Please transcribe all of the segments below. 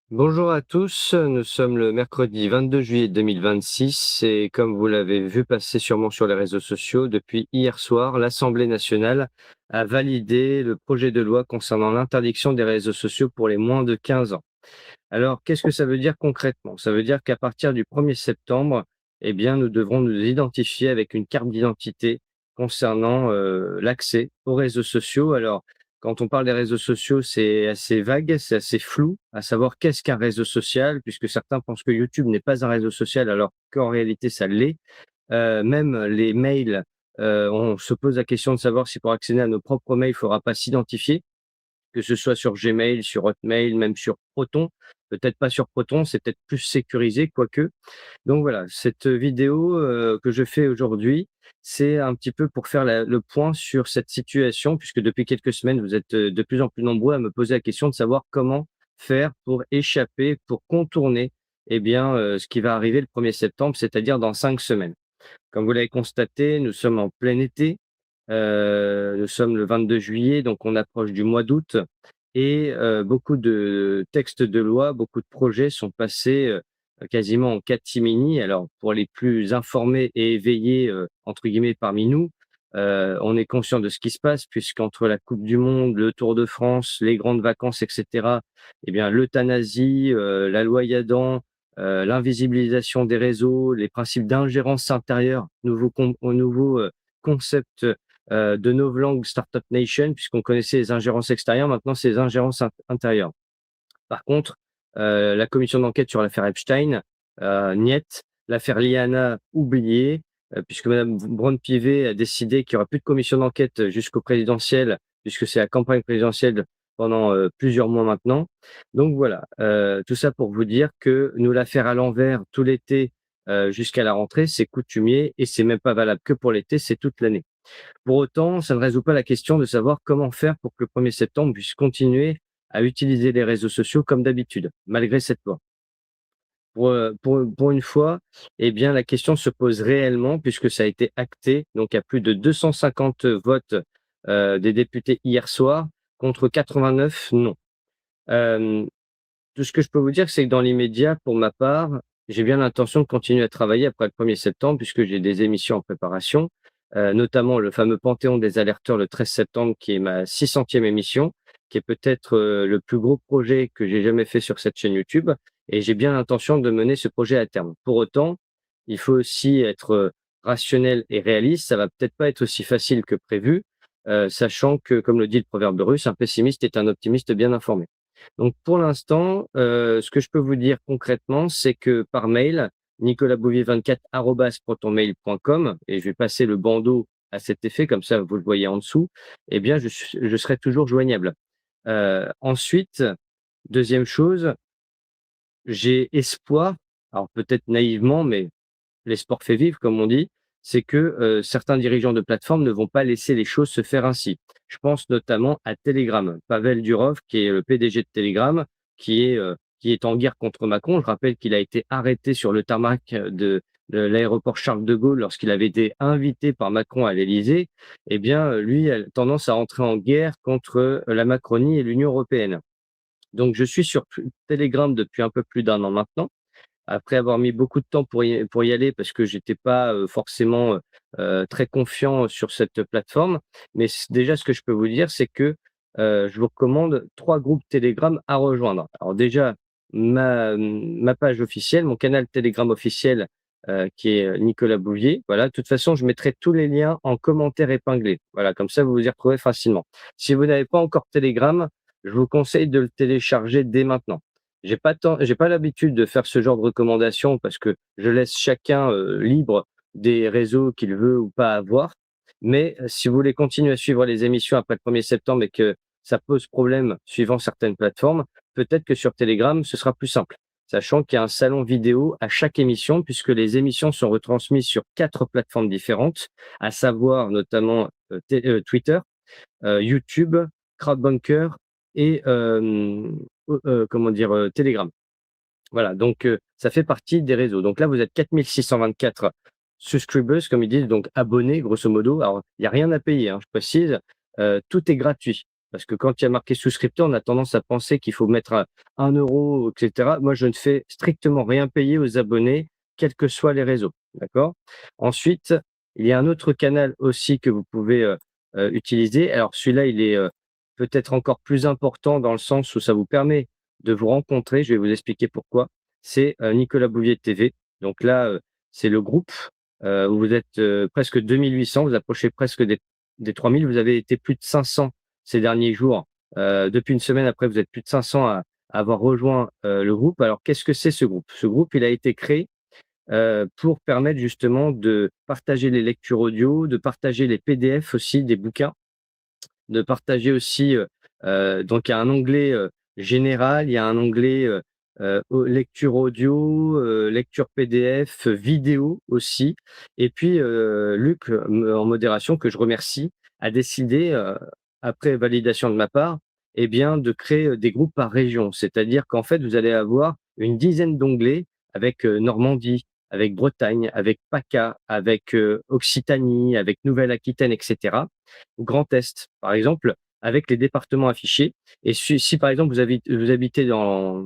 Bonjour à tous, nous sommes le mercredi 22 juillet 2026 et comme vous l'avez vu passer sûrement sur les réseaux sociaux, depuis hier soir, l'Assemblée nationale a validé le projet de loi concernant l'interdiction des réseaux sociaux pour les moins de 15 ans. Alors, qu'est-ce que ça veut dire concrètement? Ça veut dire qu'à partir du 1er septembre, eh bien, nous devrons nous identifier avec une carte d'identité concernant, l'accès aux réseaux sociaux. Alors, quand on parle des réseaux sociaux, c'est assez vague, c'est assez flou, à savoir qu'est-ce qu'un réseau social? Puisque certains pensent que YouTube n'est pas un réseau social alors qu'en réalité ça l'est. Même les mails, on se pose la question de savoir si pour accéder à nos propres mails, il ne faudra pas s'identifier, que ce soit sur Gmail, sur Hotmail, même sur Proton. Peut-être pas sur Proton, c'est peut-être plus sécurisé, quoique. Donc voilà, cette vidéo, que je fais aujourd'hui, c'est un petit peu pour faire le point sur cette situation, puisque depuis quelques semaines, vous êtes, de plus en plus nombreux à me poser la question de savoir comment faire pour échapper, pour contourner, eh bien, ce qui va arriver le 1er septembre, c'est-à-dire dans 5 semaines. Comme vous l'avez constaté, nous sommes en plein été, nous sommes le 22 juillet, donc on approche du mois d'août et beaucoup de textes de loi, beaucoup de projets sont passés, quasiment en catimini. Alors pour les plus informés et éveillés, entre guillemets «parmi nous», on est conscient de ce qui se passe puisqu'entre la coupe du monde, le Tour de France, les grandes vacances et cetera, eh bien l'euthanasie, la loi Yadan, l'invisibilisation des réseaux, les principes d'ingérence intérieure, nouveau concept, de novlangue Startup Nation, puisqu'on connaissait les ingérences extérieures, maintenant c'est les ingérences intérieures. Par contre, la commission d'enquête sur l'affaire Epstein, niet. L'affaire Liana, oubliée, puisque madame Braun-Pivet a décidé qu'il y aura plus de commission d'enquête jusqu'au présidentiel, puisque c'est la campagne présidentielle pendant, plusieurs mois maintenant. Donc voilà, tout ça pour vous dire que nous la faire à l'envers tout l'été, jusqu'à la rentrée, c'est coutumier et c'est même pas valable que pour l'été, c'est toute l'année. Pour autant, ça ne résout pas la question de savoir comment faire pour que le 1er septembre puisse continuer à utiliser les réseaux sociaux comme d'habitude, malgré cette loi. Pour une fois, eh bien, la question se pose réellement puisque ça a été acté, donc à plus de 250 votes, des députés hier soir contre 89 non. Hem, Tout ce que je peux vous dire, c'est que dans l'immédiat, pour ma part, j'ai bien l'intention de continuer à travailler après le 1er septembre puisque j'ai des émissions en préparation, notamment le fameux Panthéon des alerteurs le 13 septembre qui est ma 600e émission, qui est peut-être, le plus gros projet que j'ai jamais fait sur cette chaîne YouTube et j'ai bien l'intention de mener ce projet à terme. Pour autant, il faut aussi être, rationnel et réaliste. Ça va peut-être pas être aussi facile que prévu, sachant que, comme le dit le proverbe russe: «Un pessimiste est un optimiste bien informé». Donc pour l'instant, ce que je peux vous dire concrètement, c'est que par mail, nicolasbouvier24@protonmail.com et je vais passer le bandeau à cet effet, comme ça vous le voyez en dessous, eh bien je serai toujours joignable. Ensuite, deuxième chose, j'ai espoir, alors peut-être naïvement, mais l'espoir fait vivre, comme on dit, c'est que, certains dirigeants de plateformes ne vont pas laisser les choses se faire ainsi. Je pense notamment à Telegram. Pavel Durov, qui est le PDG de Telegram, qui est en guerre contre Macron. Je rappelle qu'il a été arrêté sur le tarmac de l'aéroport Charles de Gaulle lorsqu'il avait été invité par Macron à l'Élysée. Eh bien, lui a tendance à entrer en guerre contre, la Macronie et l'Union européenne. Donc je suis sur Telegram depuis un peu plus d'un an maintenant après avoir mis beaucoup de temps pour y aller parce que j'étais pas, forcément, très confiant sur cette plateforme. Mais déjà ce que je peux vous dire, c'est que, je vous recommande 3 groupes Telegram à rejoindre. Alors déjà, ma page officielle, mon canal Telegram officiel, qui est, Nicolas Bouvier. Voilà, de toute façon, je mettrai tous les liens en commentaire épinglé. Voilà, comme ça vous vous y retrouvez facilement. Si vous n'avez pas encore Telegram, je vous conseille de le télécharger dès maintenant. J'ai pas l'habitude de faire ce genre de recommandations parce que je laisse chacun, libre des réseaux qu'il veut ou pas avoir. Mais, si vous voulez continuer à suivre les émissions après le 1er septembre et que ça pose problème suivant certaines plateformes, peut-être que sur Telegram, ce sera plus simple. Sachant qu'il y a un salon vidéo à chaque émission puisque les émissions sont retransmises sur 4 plateformes différentes, à savoir notamment, Twitter, YouTube, Crowdbunker et comment dire? Telegram. Voilà, donc ça fait partie des réseaux. Donc là, vous êtes 4 624 subscribers, comme ils disent, donc abonnés grosso modo. Alors, il y a rien à payer, hein, je précise, tout est gratuit. Parce que quand il y a marqué souscripteur, on a tendance à penser qu'il faut mettre 1 € et cetera. Moi, je ne fais strictement rien payer aux abonnés, quels que soient les réseaux, d'accord? Ensuite, il y a un autre canal aussi que vous pouvez, utiliser. Alors celui-là, il est, peut-être encore plus important dans le sens où ça vous permet de vous rencontrer. Je vais vous expliquer pourquoi. C'est, Nicolas Bouvier TV. Donc là, c'est le groupe, où vous êtes, presque 2 800, vous approchez presque des 3 000. Vous avez été plus de 500 ces derniers jours. Depuis une semaine après, vous êtes plus de 500 à avoir rejoint, le groupe. Alors qu'est-ce que c'est ce groupe? Ce groupe, il a été créé, pour permettre justement de partager les lectures audio, de partager les PDF aussi des bouquins, de partager aussi, donc il y a un onglet, général, il y a un onglet, lecture audio, lecture PDF, vidéo aussi. Et puis, Luc, en modération, que je remercie, a décidé, après validation de ma part, eh bien, de créer, des groupes par région. C'est-à-dire qu'en fait, vous allez avoir une dizaine d'onglets avec, Normandie, avec Bretagne, avec PACA, avec, Occitanie, avec Nouvelle-Aquitaine, et cetera. Grand Est, par exemple, avec les départements affichés. Et si par exemple vous habitez dans,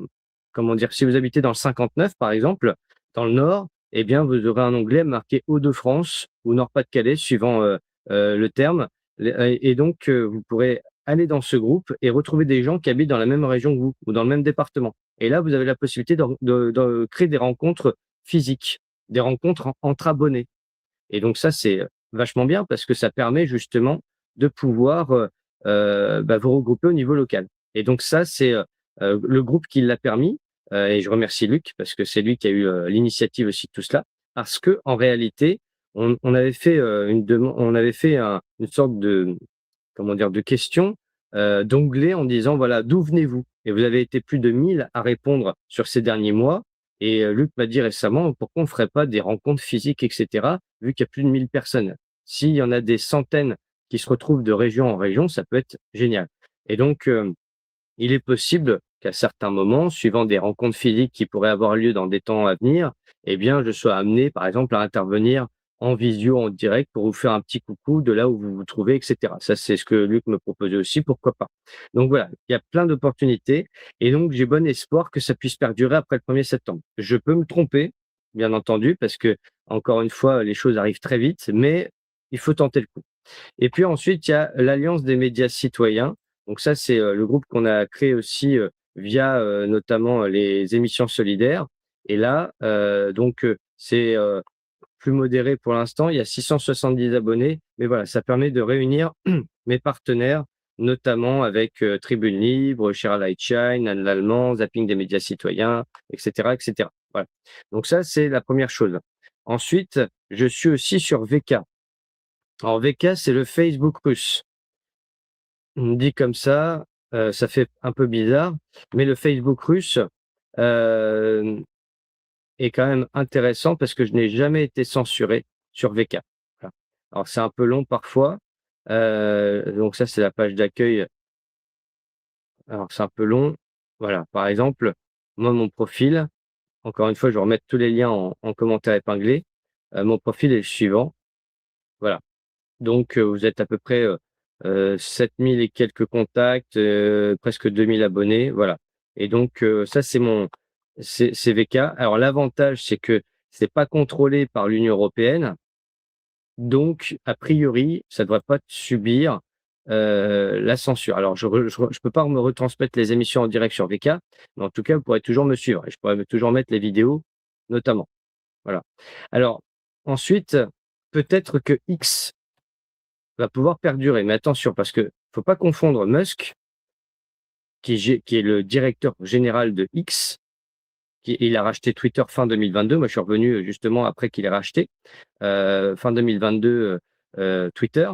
comment dire, si vous habitez dans le 59 par exemple, dans le Nord, eh bien vous aurez un onglet marqué Hauts-de-France ou Nord-Pas-de-Calais, suivant le terme. Et donc vous pourrez aller dans ce groupe et retrouver des gens qui habitent dans la même région que vous ou dans le même département. Et là, vous avez la possibilité de créer des rencontres physiques, des rencontres entre abonnés. Et donc ça, c'est vachement bien parce que ça permet justement de pouvoir, bah, vous regrouper au niveau local. Et donc ça, c'est, le groupe qui l'a permis, et je remercie Luc parce que c'est lui qui a eu, l'initiative aussi de tout cela. Parce que en réalité, on avait fait, on avait fait une sorte de, comment dire? De questions, d'onglets en disant: «Voilà, d'où venez-vous?» Et vous avez été plus de 1000 à répondre sur ces derniers mois. Et Luc m'a dit récemment: «Pourquoi on ne ferait pas des rencontres physiques et cetera, vu qu'il y a plus de 1000 personnes?» S'il y en a des centaines qui se retrouvent de région en région, ça peut être génial. Et donc, il est possible qu'à certains moments, suivant des rencontres physiques qui pourraient avoir lieu dans des temps à venir, eh bien, je sois amené, par exemple, à intervenir en visio, en direct, pour vous faire un petit coucou de là où vous vous trouvez, et cetera. Ça, c'est ce que Luc me proposait aussi, pourquoi pas. Donc voilà, il y a plein d'opportunités et donc j'ai bon espoir que ça puisse perdurer après le 1er septembre. Je peux me tromper, bien entendu, parce que encore une fois, les choses arrivent très vite, mais il faut tenter le coup. Et puis ensuite, il y a l'Alliance des médias citoyens. Donc ça, c'est, le groupe qu'on a créé aussi, via, notamment, les émissions solidaires. Et là, donc, c'est, plus modéré pour l'instant. Il y a 670 abonnés, mais voilà, ça permet de réunir mes partenaires, notamment avec, Tribune Libre, Share a Light Shine, Anne Lallemand, Zapping des médias citoyens, et cetera, et cetera. Voilà. Donc ça, c'est la première chose. Ensuite, je suis aussi sur VK. Alors VK, c'est le Facebook russe. Dit comme ça fait un peu bizarre, mais le Facebook russe, hem, est quand même intéressant parce que je n'ai jamais été censuré sur VK. Voilà. Alors c'est un peu long parfois, donc ça, c'est la page d'accueil. Alors c'est un peu long. Voilà, par exemple, moi, mon profil, encore une fois, je vais remettre tous les liens en commentaire épinglé. Mon profil est le suivant. Voilà. Donc, vous êtes à peu près, 7 000 et quelques contacts, presque 2 000 abonnés, voilà. Et donc, ça, c'est VK. Alors l'avantage, c'est que c'est pas contrôlé par l'Union européenne, donc a priori, ça ne devrait pas subir, la censure. Alors je peux pas me retransmettre les émissions en direct sur VK, mais en tout cas, vous pourrez toujours me suivre et je pourrais toujours mettre les vidéos, notamment. Voilà. Alors ensuite, peut-être que X va pouvoir perdurer. Mais attention, parce que faut pas confondre Musk, qui est le directeur général de X, il a racheté Twitter fin 2022. Moi, je suis revenu justement après qu'il ait racheté, fin 2022, Twitter.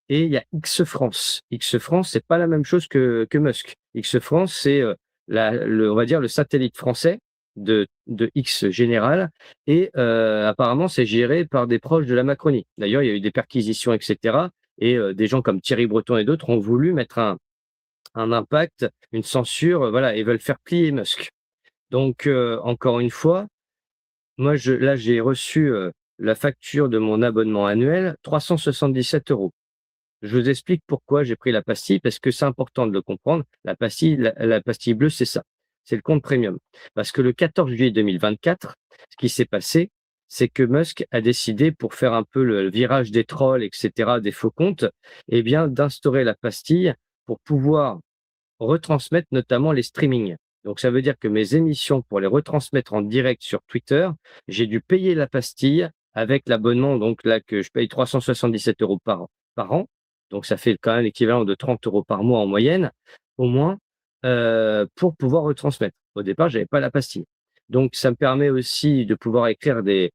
Et il y a X France. X France, c'est pas la même chose que Musk. X France, c'est, on va dire le satellite français de X général. Et apparemment, c'est géré par des proches de la Macronie. D'ailleurs, il y a eu des perquisitions, et cetera. Et des gens comme Thierry Breton et d'autres ont voulu mettre un impact, une censure, voilà, et veulent faire plier Musk. Donc, encore une fois, moi, là, j'ai reçu, la facture de mon abonnement annuel, 377 €. Je vous explique pourquoi j'ai pris la pastille, parce que c'est important de le comprendre. La pastille bleue, c'est ça, c'est le compte premium. Parce que le 14 juillet 2024, ce qui s'est passé, c'est que Musk a décidé, pour faire un peu le virage des trolls, et cetera, des faux comptes, eh bien, d'instaurer la pastille pour pouvoir retransmettre notamment les streamings. Donc ça veut dire que mes émissions, pour les retransmettre en direct sur Twitter, j'ai dû payer la pastille avec l'abonnement, donc là, que je paye 377 € par an. Donc ça fait quand même l'équivalent de 30 € par mois en moyenne, au moins, pour pouvoir retransmettre. Au départ, j'avais pas la pastille. Donc ça me permet aussi de pouvoir écrire des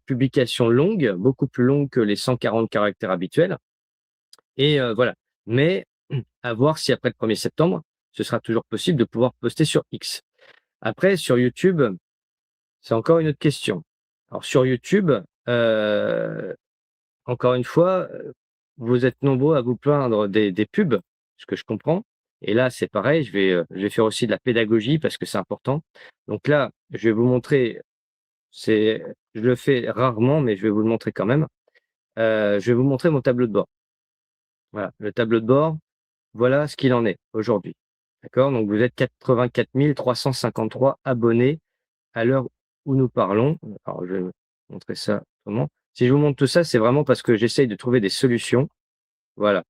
publications longues, beaucoup plus longues que les 140 caractères habituels. Et voilà. Mais à voir si après le 1er septembre, ce sera toujours possible de pouvoir poster sur X. Après, sur YouTube, c'est encore une autre question. Alors sur YouTube, heu, encore une fois, vous êtes nombreux à vous plaindre des pubs, ce que je comprends. Et là, c'est pareil, je vais faire aussi de la pédagogie parce que c'est important. Donc là, je vais vous montrer, je le fais rarement, mais je vais vous le montrer quand même. Je vais vous montrer mon tableau de bord. Voilà, le tableau de bord, voilà ce qu'il en est aujourd'hui. D'accord? Donc vous êtes 84 353 abonnés à l'heure où nous parlons. Alors je vais vous montrer ça autrement. Si je vous montre tout ça, c'est vraiment parce que j'essaye de trouver des solutions. Voilà.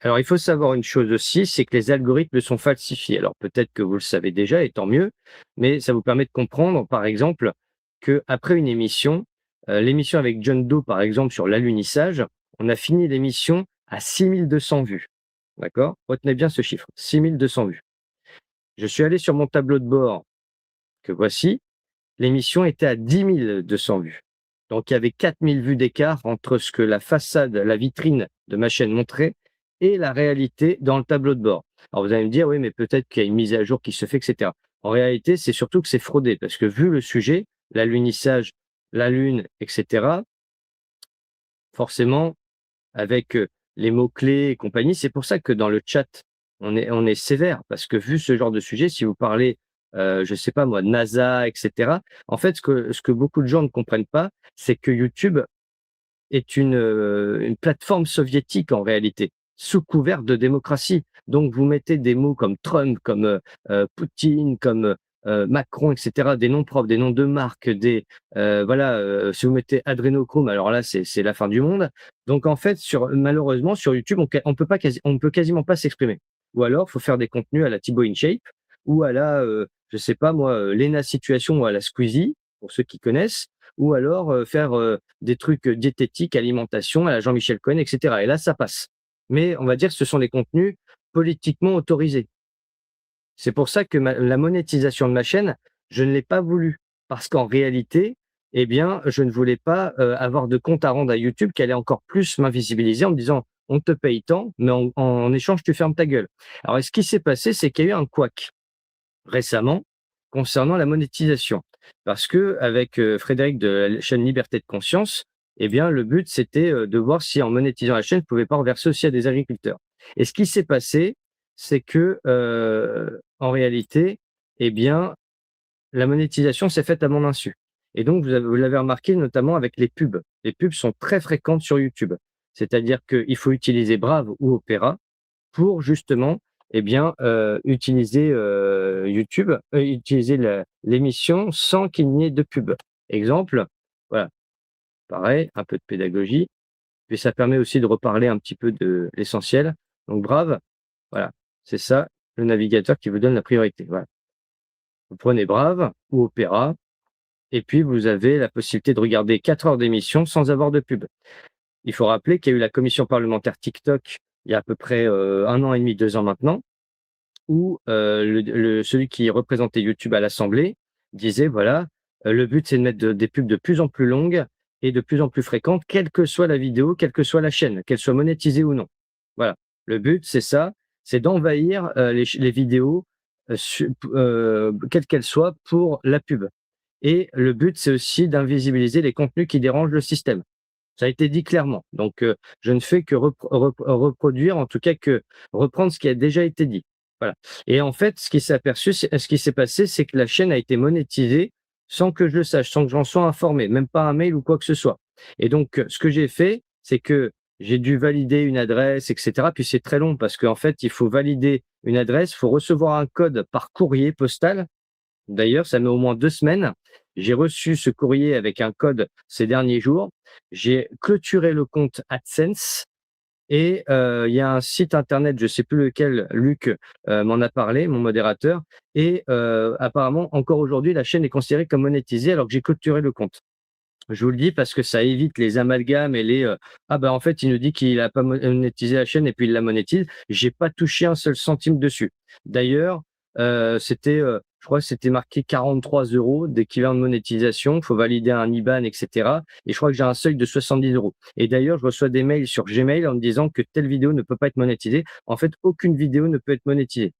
Alors il faut savoir une chose aussi, c'est que les algorithmes sont falsifiés. Alors peut-être que vous le savez déjà, et tant mieux, mais ça vous permet de comprendre, par exemple, qu'après une émission, l'émission avec John Doe, par exemple, sur l'alunissage, on a fini l'émission à 6 200 vues. D'accord? Retenez bien ce chiffre, 6 200 vues. Je suis allé sur mon tableau de bord que voici, l'émission était à 10 200 vues. Donc il y avait 4 000 vues d'écart entre ce que la façade, la vitrine de ma chaîne montrait et la réalité dans le tableau de bord. Alors vous allez me dire: «Oui, mais peut-être qu'il y a une mise à jour qui se fait, et cetera». En réalité, c'est surtout que c'est fraudé parce que vu le sujet, l'alunissage, la lune, et cetera, forcément avec, les mots-clés et compagnie. C'est pour ça que dans le chat, on est sévère parce que vu ce genre de sujet, si vous parlez, je sais pas moi, de NASA, et cetera, en fait, ce que beaucoup de gens ne comprennent pas, c'est que YouTube est une plateforme soviétique en réalité, sous couvert de démocratie. Donc vous mettez des mots comme Trump, comme, Poutine, comme, Macron, et cetera, des noms propres, des noms de marques, voilà, si vous mettez adrénochrome, alors là, c'est la fin du monde. Donc en fait, malheureusement, sur YouTube, on ne peut quasiment pas s'exprimer. Ou alors, il faut faire des contenus à la Thibaut InShape ou à la, je sais pas moi, Léna Situation ou à la Squeezie, pour ceux qui connaissent, ou alors, faire, des trucs diététiques, alimentation à la Jean-Michel Cohen, et cetera. Et là, ça passe. Mais on va dire que ce sont des contenus politiquement autorisés. C'est pour ça que la monétisation de ma chaîne, je ne l'ai pas voulu. Parce qu'en réalité, eh bien, je ne voulais pas, avoir de compte à rendre à YouTube qui allait encore plus m'invisibiliser en me disant: «On te paye tant, mais en échange, tu fermes ta gueule». Alors, et ce qui s'est passé, c'est qu'il y a eu un couac récemment concernant la monétisation. Parce qu'avec, Frédéric de la chaîne Liberté de Conscience, eh bien, le but, c'était, de voir si en monétisant la chaîne, je ne pouvais pas reverser aussi à des agriculteurs. Et ce qui s'est passé, c'est que, en réalité, eh bien, la monétisation s'est faite à mon insu. Et donc vous l'avez remarqué notamment avec les pubs. Les pubs sont très fréquentes sur YouTube. C'est-à-dire qu'il faut utiliser Brave ou Opera pour justement, eh bien, utiliser, YouTube, utiliser l'émission sans qu'il n'y ait de pub. Exemple, voilà, pareil, un peu de pédagogie, puis ça permet aussi de reparler un petit peu de l'essentiel. Donc Brave, voilà, c'est ça, le navigateur qui vous donne la priorité, voilà. Vous prenez Brave ou Opéra et puis vous avez la possibilité de regarder 4 heures d'émission sans avoir de pub. Il faut rappeler qu'il y a eu la commission parlementaire TikTok il y a à peu près, 1 an et demi, 2 ans maintenant, où, celui qui représentait YouTube à l'Assemblée disait: «Voilà, le but c'est de mettre des pubs de plus en plus longues et de plus en plus fréquentes, quelle que soit la vidéo, quelle que soit la chaîne, qu'elle soit monétisée ou non». Voilà, le but c'est ça, c'est d'envahir, les vidéos, quelles qu'elles soient pour la pub. Et le but c'est aussi d'invisibiliser les contenus qui dérangent le système. Ça a été dit clairement. Donc, je ne fais que reproduire, en tout cas que reprendre ce qui a déjà été dit. Voilà. Et en fait, ce qui s'est passé, c'est que la chaîne a été monétisée sans que je le sache, sans que j'en sois informé, même pas un mail ou quoi que ce soit. Et donc, ce que j'ai fait, c'est que j'ai dû valider une adresse, et cetera. Puis c'est très long parce qu'en fait, il faut valider une adresse, il faut recevoir un code par courrier postal. D'ailleurs, ça met au moins 2 semaines. J'ai reçu ce courrier avec un code ces derniers jours. J'ai clôturé le compte AdSense et il y a un site internet, je ne sais plus lequel, Luc, m'en a parlé, mon modérateur et apparemment, encore aujourd'hui, la chaîne est considérée comme monétisée alors que j'ai clôturé le compte. Je vous le dis parce que ça évite les amalgames et les, «Ah bah, en fait, il nous dit qu'il a pas monétisé la chaîne et puis il la monétise». J'ai pas touché un seul centime dessus. D'ailleurs, c'était, je crois que c'était marqué 43 € d'équivalent de monétisation. Il faut valider un IBAN et cetera et je crois que j'ai un seuil de 70 € et d'ailleurs, je reçois des mails sur Gmail en me disant que telle vidéo ne peut pas être monétisée. En fait, aucune vidéo ne peut être monétisée.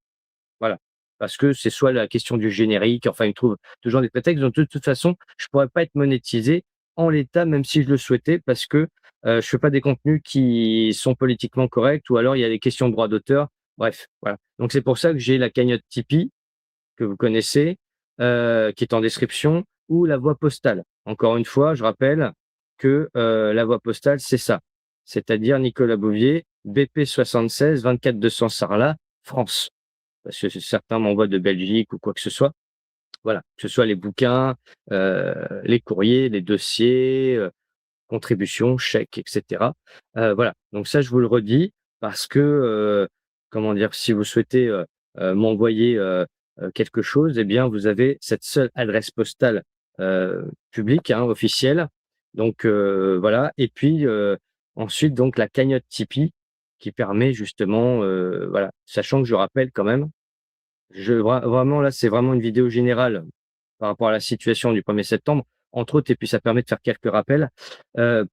Voilà. Parce que c'est soit la question du générique, enfin, ils trouvent toujours des prétextes. Donc, de toute façon, je pourrais pas être monétisé en l'état, même si je le souhaitais, parce que je fais pas des contenus qui sont politiquement corrects ou alors il y a des questions de droit d'auteur. Bref, voilà. Donc, c'est pour ça que j'ai la cagnotte Tipeee, que vous connaissez, qui est en description, ou la voie postale. Encore une fois, je rappelle que la voie postale, c'est ça. C'est-à-dire Nicolas Bouvier, BP 76 24 200 Sarlat, France parce que certains m'envoient de Belgique ou quoi que ce soit. Voilà, que ce soit les bouquins, les courriers, les dossiers, contributions, chèques, et cetera. Voilà, donc ça, je vous le redis parce que, comment dire? Si vous souhaitez, m'envoyer, quelque chose, eh bien, vous avez cette seule adresse postale, publique, hein, officielle. Donc, voilà et puis, ensuite donc la cagnotte Tipeee qui permet justement, voilà, sachant que je rappelle quand même vraiment là, c'est vraiment une vidéo générale par rapport à la situation du 1er septembre, entre autres et puis ça permet de faire quelques rappels,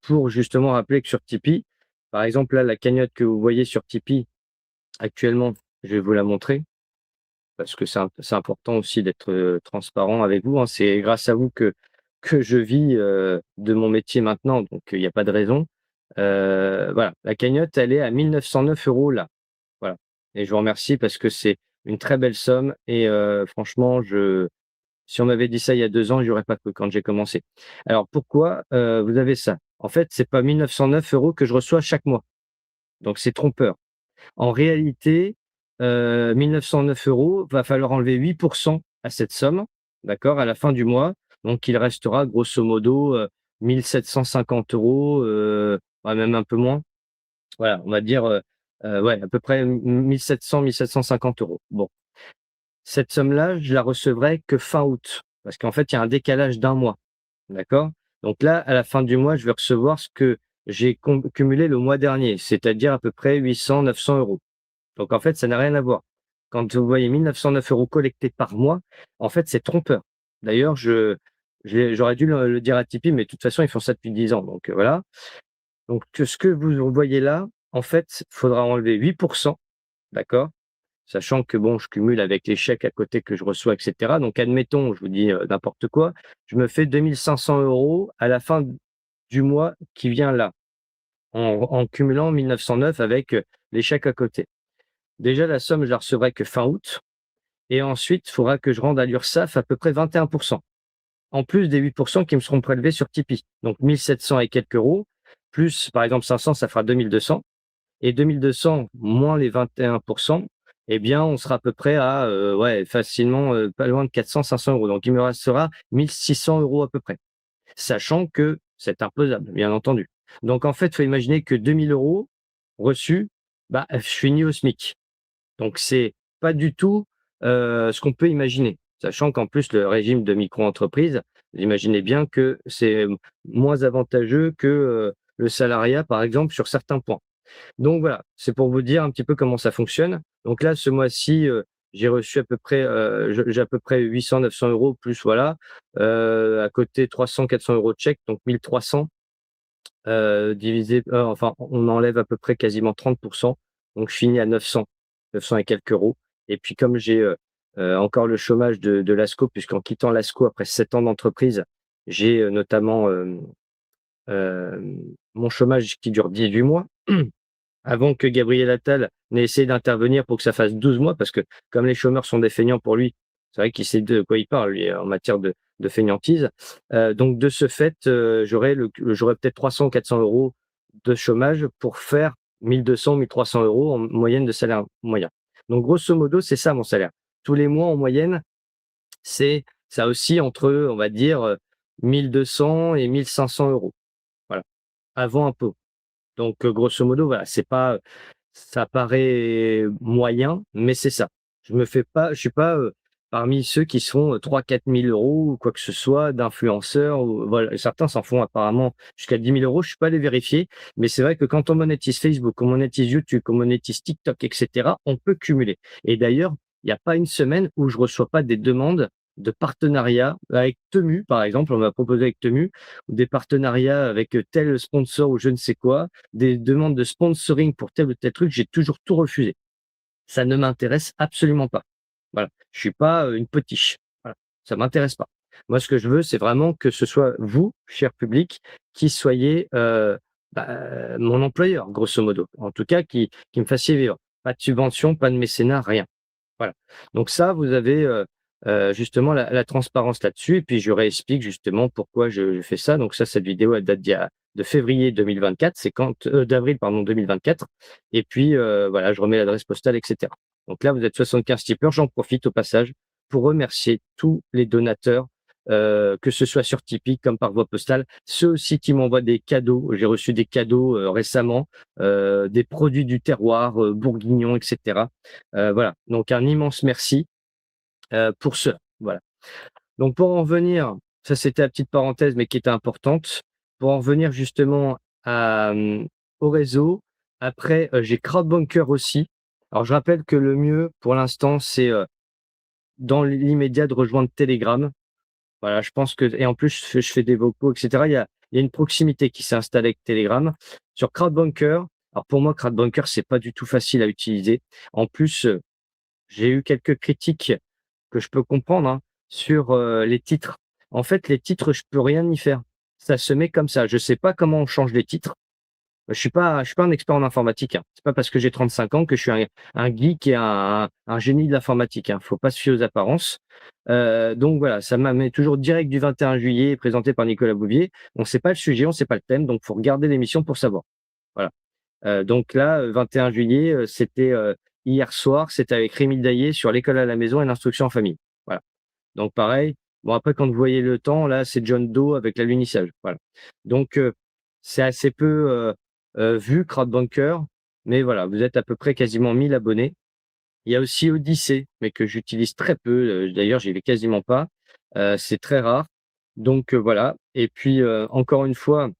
pour justement rappeler que sur Tipeee, par exemple, là, la cagnotte que vous voyez sur Tipeee actuellement, je vais vous la montrer parce que c'est important aussi d'être, transparent avec vous, hein. C'est grâce à vous que je vis, de mon métier maintenant, donc il y a pas de raison. Voilà, la cagnotte, elle est à 1 909 € là. Voilà et je vous remercie parce que c'est une très belle somme et franchement, si on m'avait dit ça il y a 2 ans, j'y aurais pas cru quand j'ai commencé. Alors pourquoi, vous avez ça? En fait, c'est pas 1 909 € que je reçois chaque mois, donc c'est trompeur. En réalité, 1 909 €, va falloir enlever 8 à cette somme, d'accord? À la fin du mois, donc il restera grosso modo, 1 750 €, ouais, même un peu moins. Voilà, on va dire, ouais, à peu près 1 700-1 750 €. Bon, cette somme-là, je la recevrai que fin août, parce qu'en fait, il y a un décalage d'un mois, d'accord? Donc là, à la fin du mois, je vais recevoir ce que j'ai cumulé le mois dernier, c'est-à-dire à peu près 800-900 €. Donc en fait, ça n'a rien à voir. Quand vous voyez 1 909 € collectés par mois, en fait, c'est trompeur. D'ailleurs, j'aurais dû le dire à Tipeee, mais de toute façon, ils font ça depuis 10 ans, donc voilà. Donc ce que vous voyez là, en fait, il faudra enlever 8 d'accord? Sachant que bon, je cumule avec les chèques à côté que je reçois et cetera. Donc admettons, je vous dis, n'importe quoi, je me fais 2 500 € à la fin du mois qui vient là, en cumulant 1 909 avec, les chèques à côté. Déjà la somme, je la recevrai que fin août et ensuite, il faudra que je rende à l'URSSAF à peu près 21 en plus des 8 qui me seront prélevés sur Tipeee. Donc 1 700 et quelques euros, plus par exemple 500, ça fera 2 200 et 2 200 moins les 21 eh bien, on sera à peu près à, ouais, facilement, pas loin de 400-500 €. Donc il me restera 1 600 € à peu près. Sachant que c'est imposable, bien entendu. Donc en fait, il faut imaginer que 2 000 € reçus, bah, je finis au SMIC. Donc c'est pas du tout, ce qu'on peut imaginer. Sachant qu'en plus le régime de micro-entreprise, vous imaginez bien que c'est, moins avantageux que, le salariat, par exemple, sur certains points. Donc voilà, c'est pour vous dire un petit peu comment ça fonctionne. Donc là, ce mois-ci, j'ai reçu à peu près, j'ai à peu près 800-900 € plus voilà, à côté 300-400 € de chèque, donc 1 300, divisé, enfin, on enlève à peu près quasiment 30 donc je finis à 900, 900 et quelques euros. Et puis comme j'ai, encore le chômage de l'ASCO, puisqu'en quittant l'ASCO après 7 ans d'entreprise, j'ai, notamment, mon chômage qui dure 18 mois. Avant que Gabriel Attal n'ait essayé d'intervenir pour que ça fasse 12 mois, parce que comme les chômeurs sont des feignants pour lui, c'est vrai qu'il sait de quoi il parle, lui, en matière de feignantise. Donc de ce fait, j'aurais peut-être 300 ou 400 € de chômage pour faire 1 200 ou 1 300 € en moyenne de salaire moyen. Donc grosso modo, c'est ça mon salaire. Tous les mois en moyenne, ça oscille entre, on va dire, 1 200 et 1 500 €. Voilà, avant impôt. Donc grosso modo, voilà, c'est pas, ça paraît moyen, mais c'est ça. Je suis pas, parmi ceux qui se font, 3 000 à 4 000 € ou quoi que ce soit d'influenceurs ou voilà, certains s'en font apparemment jusqu'à 10 000 €. Je suis pas allé vérifier, mais c'est vrai que quand on monétise Facebook, on monétise YouTube, qu'on monétise TikTok et cetera, on peut cumuler. Et d'ailleurs, il y a pas une semaine où je reçois pas des demandes de partenariat avec Temu, par exemple. On m'a proposé avec Temu, ou des partenariats avec, tel sponsor ou je ne sais quoi, des demandes de sponsoring pour tel ou tel truc, j'ai toujours tout refusé. Ça ne m'intéresse absolument pas. Voilà, je suis pas, une potiche. Voilà, ça m'intéresse pas. Moi, ce que je veux, c'est vraiment que ce soit vous, cher public, qui soyez, mon employeur, grosso modo. En tout cas, qui me fassiez vivre. Pas de subvention, pas de mécénat, rien. Voilà. Donc ça, vous avez, justement la transparence là-dessus et puis je réexplique justement pourquoi je fais ça. Donc ça, cette vidéo, elle date de février 2024, c'est quand d'avril, pardon, 2024 et puis, voilà, je remets l'adresse postale et cetera. Donc là, vous êtes 75 tipeurs. J'en profite au passage pour remercier tous les donateurs, que ce soit sur Tipeee comme par voie postale. Ceux aussi qui m'envoient des cadeaux. J'ai reçu des cadeaux, récemment, des produits du terroir, bourguignons et cetera. Voilà, donc un immense merci, pour cela. Voilà. Donc pour en revenir, ça c'était la petite parenthèse, mais qui était importante. Pour en revenir justement à, au réseau, après, j'ai CrowdBunker aussi. Alors je rappelle que le mieux pour l'instant, c'est, dans l'immédiat de rejoindre Telegram. Voilà, je pense que et en plus je fais des vocaux et cetera. Il y a une proximité qui s'est installée avec Telegram. Sur CrowdBunker, alors pour moi CrowdBunker, c'est pas du tout facile à utiliser. En plus, j'ai eu quelques critiques que je peux comprendre, hein, sur, les titres. En fait, les titres, je peux rien y faire. Ça se met comme ça. Je sais pas comment on change les titres. Je suis pas un expert en informatique, hein. C'est pas parce que j'ai 35 ans que je suis un geek et un génie de l'informatique, hein. Faut pas se fier aux apparences. Donc voilà, ça m'amène toujours direct du 21 juillet présenté par Nicolas Bouvier. On sait pas le sujet, on sait pas le thème, donc faut regarder l'émission pour savoir. Voilà. Donc là, 21 juillet, c'était, hier soir, c'était avec Rémi Daillé sur l'école à la maison et l'instruction en famille. Voilà. Donc pareil, bon après quand vous voyez le temps, là, c'est John Doe avec l'alunissage. Voilà. Donc c'est assez peu, vu CrowdBunker, mais voilà, vous êtes à peu près quasiment 1 000 abonnés. Il y a aussi Odyssée, mais que j'utilise très peu, d'ailleurs j'y vais quasiment pas, c'est très rare. Donc voilà et puis, encore une fois,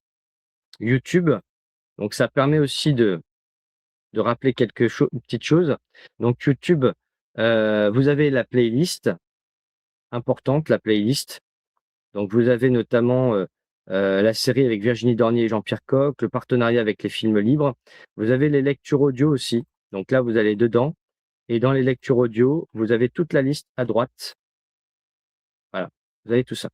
YouTube, donc ça permet aussi de rappeler une petite chose. Donc YouTube, vous avez la playlist, importante, la playlist. Donc vous avez notamment, la série avec Virginie Dornier et Jean-Pierre Coq, le partenariat avec les films libres. Vous avez les lectures audio aussi. Donc là, vous allez dedans et dans les lectures audio, vous avez toute la liste à droite. Voilà, vous avez tout ça.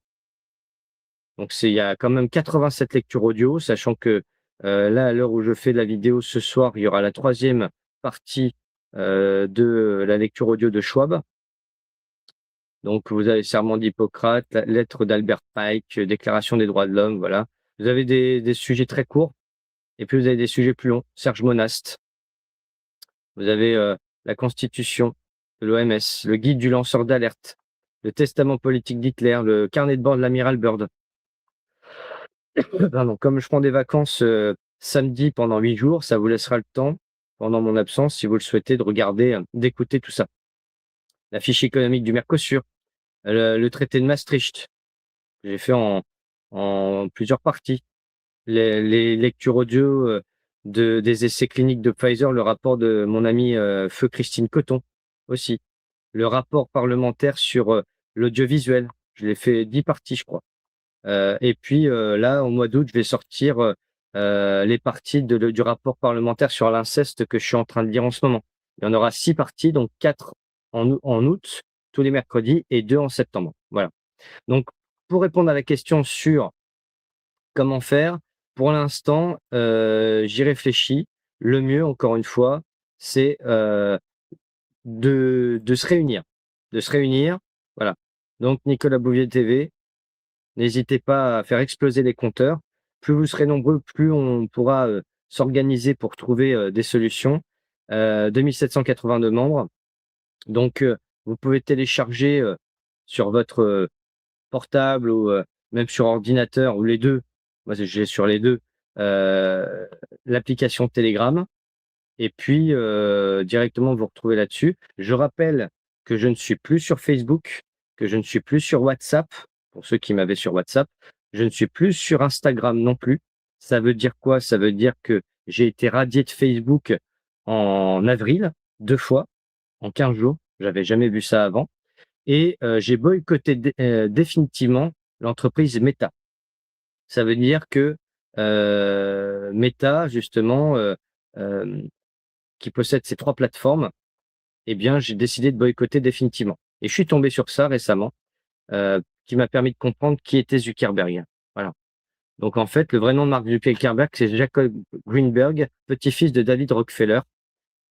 Donc il y a quand même 87 lectures audio, sachant que, là, à l'heure où je fais la vidéo ce soir, il y aura la troisième partie, de la lecture audio de Schwab. Donc vous avez Serment d'Hippocrate, la lettre d'Albert Pike, Déclaration des droits de l'homme, voilà. Vous avez des sujets très courts et puis vous avez des sujets plus longs. Serge Monast, vous avez, la Constitution de l'OMS, le guide du lanceur d'alerte, le testament politique d'Hitler, le carnet de bord de l'amiral Byrd. Pardon, comme je prends des vacances, samedi pendant 8 jours, ça vous laissera le temps, pendant mon absence, si vous le souhaitez, de regarder, d'écouter tout ça. La fiche économique du Mercosur, le traité de Maastricht, que j'ai fait en plusieurs parties. Les lectures audio, des essais cliniques de Pfizer, le rapport de mon amie, feu Christine Coton, aussi. Le rapport parlementaire sur, l'audiovisuel, je l'ai fait 10 parties, je crois. Et puis, là, au mois d'août, je vais sortir, les parties du rapport parlementaire sur l'inceste que je suis en train de lire en ce moment. Il y en aura 6 parties, donc 4 en août, tous les mercredis et 2 en septembre. Voilà. Donc pour répondre à la question sur comment faire, pour l'instant, j'y réfléchis. Le mieux, encore une fois, c'est, de se réunir. De se réunir, voilà. Donc Nicolas Bouvier TV, n'hésitez pas à faire exploser les compteurs. plus vous serez nombreux, plus on pourra s'organiser pour trouver des solutions. 2782 membres. Donc, vous pouvez télécharger sur votre portable ou même sur ordinateur ou les deux. Moi, j'ai sur les deux l'application Telegram. Et puis, directement vous retrouvez là-dessus. Je rappelle que je ne suis plus sur Facebook, que je ne suis plus sur WhatsApp, pour ceux qui m'avaient sur WhatsApp. Je ne suis plus sur Instagram non plus. Ça veut dire quoi? Ça veut dire que j'ai été radié de Facebook en avril, 2 fois, en 15 jours. J'avais jamais vu ça avant et j'ai boycotté définitivement l'entreprise Meta. Ça veut dire que, Meta justement, hem qui possède ces 3 plateformes, eh bien, j'ai décidé de boycotter définitivement et je suis tombé sur ça récemment, qui m'a permis de comprendre qui était Zuckerberg. Voilà. Donc en fait, le vrai nom de Mark Zuckerberg, c'est Jacob Greenberg, petit-fils de David Rockefeller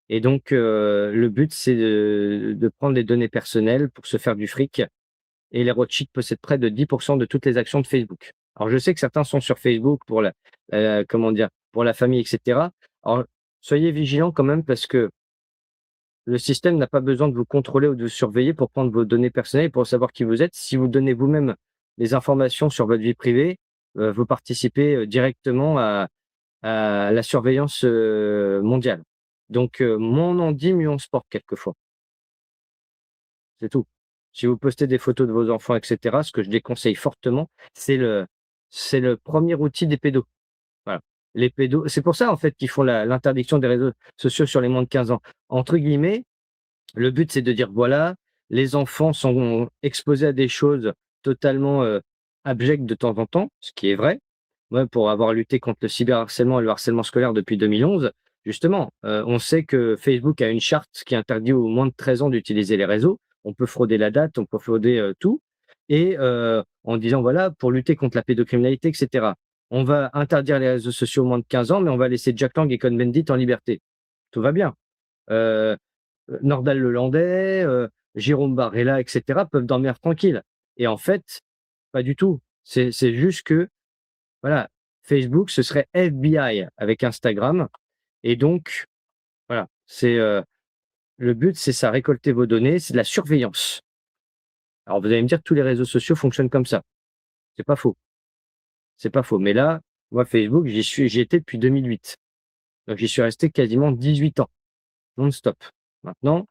et donc le but, c'est de prendre les données personnelles pour se faire du fric et les Rothschild possèdent près de 10 de toutes les actions de Facebook. Alors je sais que certains sont sur Facebook pour comment dire? Pour la famille et cetera. Alors soyez vigilants quand même parce que le système n'a pas besoin de vous contrôler ou de vous surveiller pour prendre vos données personnelles et pour savoir qui vous êtes. Si vous donnez vous-même des informations sur votre vie privée, vous participez, directement à la surveillance, mondiale. Donc, moins on en dit, mieux on se porte quelquefois. C'est tout. Si vous postez des photos de vos enfants et cetera, ce que je déconseille fortement, c'est le premier outil des pédos. Voilà. Les pédos c'est pour ça en fait qu'ils font l'interdiction des réseaux sociaux sur les moins de 15 ans. Entre guillemets, le but, c'est de dire: «Voilà, les enfants sont exposés à des choses totalement, abjectes de temps en temps», ce qui est vrai. Moi, pour avoir lutté contre le cyberharcèlement et le harcèlement scolaire depuis 2011, justement, on sait que Facebook a une charte qui interdit aux moins de 13 ans d'utiliser les réseaux. On peut frauder la date, on peut frauder, tout et en disant: «Voilà, pour lutter contre la pédocriminalité et cetera, on va interdire les réseaux sociaux aux moins de 15 ans, mais on va laisser Jack Lang et Cohn-Bendit en liberté». Tout va bien. Heu Nordal Lelandais, Jérôme Barrella et cetera peuvent dormir tranquilles et en fait, pas du tout. C'est juste que, voilà, Facebook, ce serait FBI avec Instagram et donc voilà, le but, c'est ça, récolter vos données, c'est de la surveillance. Alors vous allez me dire que tous les réseaux sociaux fonctionnent comme ça. C'est pas faux, c'est pas faux, mais là, moi Facebook, j'y étais depuis 2008, donc j'y suis resté quasiment 18 ans, non-stop. Maintenant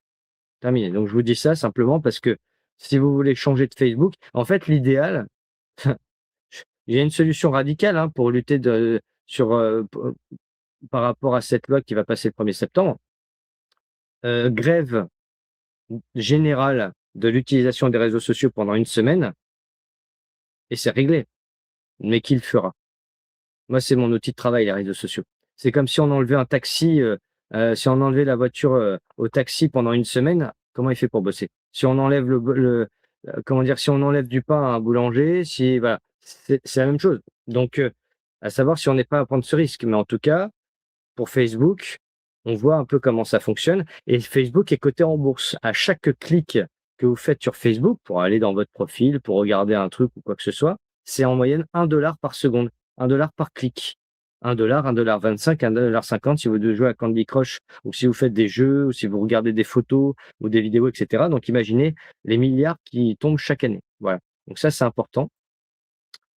terminé. Donc je vous dis ça simplement parce que si vous voulez changer de Facebook, en fait, l'idéal, il y a une solution radicale, hein, pour lutter par rapport à cette loi qui va passer le 1er septembre. Grève générale de l'utilisation des réseaux sociaux pendant une semaine et c'est réglé. Mais qui le fera? Moi, c'est mon outil de travail, les réseaux sociaux. C'est comme si on enlevait un taxi, si on enlevait la voiture, au taxi pendant une semaine, comment il fait pour bosser? Si on enlève comment dire? Si on enlève du pain à un boulanger, si voilà, c'est la même chose. Donc, à savoir si on n'est pas à prendre ce risque. Mais en tout cas, pour Facebook, on voit un peu comment ça fonctionne et Facebook est coté en bourse. À chaque clic que vous faites sur Facebook pour aller dans votre profil, pour regarder un truc ou quoi que ce soit, c'est en moyenne 1 $ par seconde, 1 $ par clic. 1 $, 1,25 $, 1,50 $ si vous devez jouer à Candy Crush ou si vous faites des jeux ou si vous regardez des photos ou des vidéos et cetera. Donc imaginez les milliards qui tombent chaque année. Voilà, donc ça, c'est important.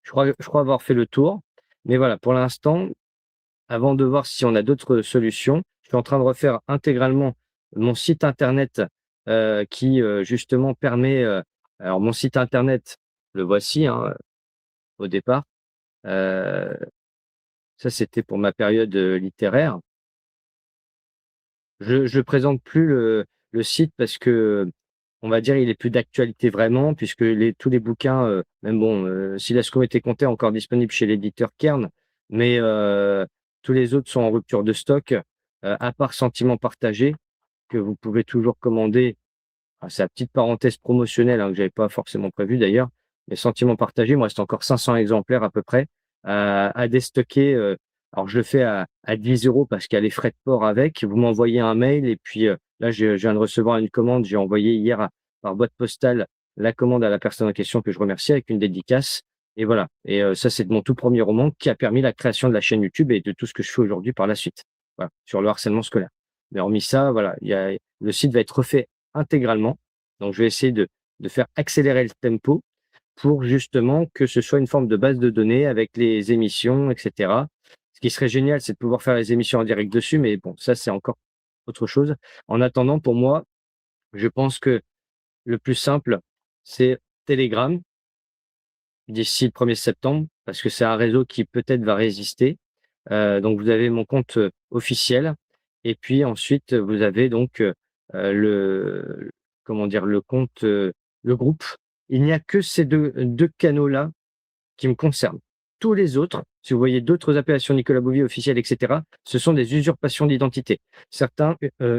Je crois avoir fait le tour, mais voilà, pour l'instant, avant de voir si on a d'autres solutions, je suis en train de refaire intégralement mon site internet, qui, justement permet, alors mon site internet, le voici, hein, au départ. Heu, Ça, c'était pour ma période, littéraire. Je présente plus le site parce que, on va dire, il est plus d'actualité vraiment puisque tous les bouquins, même bon, si Lascaux était compté encore disponible chez l'éditeur Kern, mais tous les autres sont en rupture de stock, à part Sentiments partagés que vous pouvez toujours commander. Ah, c'est la petite parenthèse promotionnelle, hein, que j'avais pas forcément prévu d'ailleurs, mais Sentiments partagés, il me reste encore 500 exemplaires à peu près à déstocker, alors je le fais à 10 € parce qu'il y a les frais de port avec. Vous m'envoyez un mail et puis, là je viens de recevoir une commande. J'ai envoyé hier par boîte postale la commande à la personne en question que je remercie avec une dédicace et voilà. Et ça, c'est de mon tout premier roman qui a permis la création de la chaîne YouTube et de tout ce que je fais aujourd'hui par la suite. Voilà, sur le harcèlement scolaire. Mais hormis ça, voilà, le site va être refait intégralement. Donc je vais essayer de faire accélérer le tempo pour justement que ce soit une forme de base de données avec les émissions, et cetera. Ce qui serait génial, c'est de pouvoir faire les émissions en direct dessus, mais bon, ça, c'est encore autre chose. En attendant, pour moi, je pense que le plus simple, c'est Telegram d'ici le 1er septembre, parce que c'est un réseau qui peut-être va résister. Donc vous avez mon compte, officiel, et puis ensuite, vous avez donc, le comment dire? Le compte, le groupe. Il n'y a que ces deux canaux-là qui me concerne. Tous les autres, si vous voyez d'autres appellations Nicolas Bouvier officiel, et cetera, ce sont des usurpations d'identité. Certains,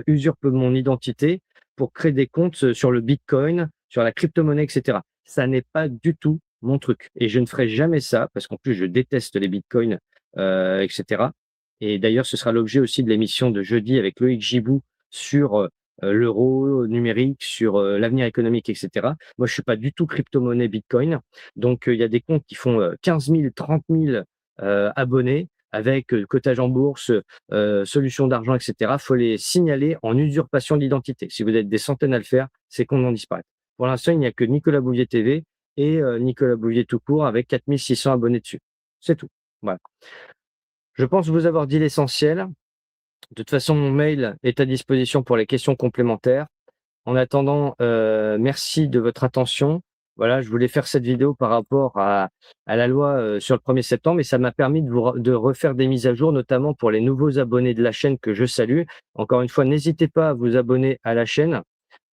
usurpent mon identité pour créer des comptes, sur le bitcoin, sur la crypto-monnaie, et cetera. Ça n'est pas du tout mon truc et je ne ferai jamais ça parce qu'en plus je déteste les bitcoins, et cetera, et d'ailleurs ce sera l'objet aussi de l'émission de jeudi avec Loïc Gibou sur, l'euro numérique, sur, l'avenir économique, et cetera. Moi, je suis pas du tout crypto-monnaie bitcoin. Donc, il y a des comptes qui font 15 000, 30 000 abonnés avec cotage en bourse, solution d'argent, et cetera. Il faut les signaler en usurpation d'identité. Si vous êtes des centaines à le faire, c'est qu'on en disparaît. Pour l'instant, il n'y a que Nicolas Bouvier TV et Nicolas Bouvier tout court avec 4 600 abonnés dessus. C'est tout. Voilà. Je pense vous avoir dit l'essentiel. De toute façon, mon mail est à disposition pour les questions complémentaires. En attendant, merci de votre attention. Voilà, je voulais faire cette vidéo par rapport à la loi, sur le 1er septembre, et ça m'a permis de refaire des mises à jour, notamment pour les nouveaux abonnés de la chaîne que je salue. Encore une fois, n'hésitez pas à vous abonner à la chaîne,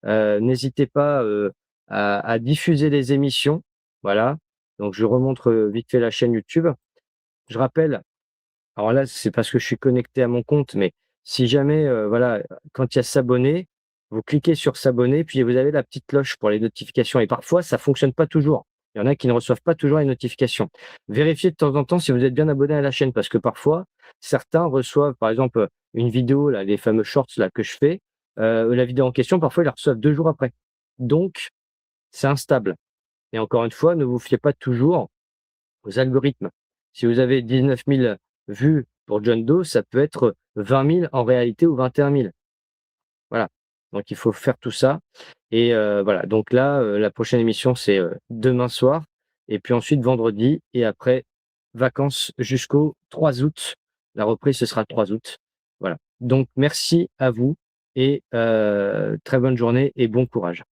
n'hésitez pas, à diffuser les émissions. Voilà, donc je remontre, vite fait la chaîne YouTube. Je rappelle, alors là, c'est parce que je suis connecté à mon compte, mais si jamais, voilà, quand il y a s'abonner, vous cliquez sur s'abonner, puis vous avez la petite cloche pour les notifications, et parfois ça fonctionne pas toujours. Il y en a qui ne reçoivent pas toujours les notifications. Vérifiez de temps en temps si vous êtes bien abonné à la chaîne, parce que parfois, certains reçoivent, par exemple, une vidéo là, les fameux shorts là que je fais, la vidéo en question, parfois ils la reçoivent 2 jours après. Donc c'est instable, et encore une fois, ne vous fiez pas toujours aux algorithmes. Si vous avez 19 000 vues pour John Doe, ça peut être 20 000 en réalité, ou 21 000. Voilà, donc il faut faire tout ça, et voilà, donc là, la prochaine émission, c'est, demain soir, et puis ensuite vendredi, et après vacances jusqu'au 3 août. La reprise, ce sera le 3 août. Voilà, donc merci à vous, et très bonne journée et bon courage.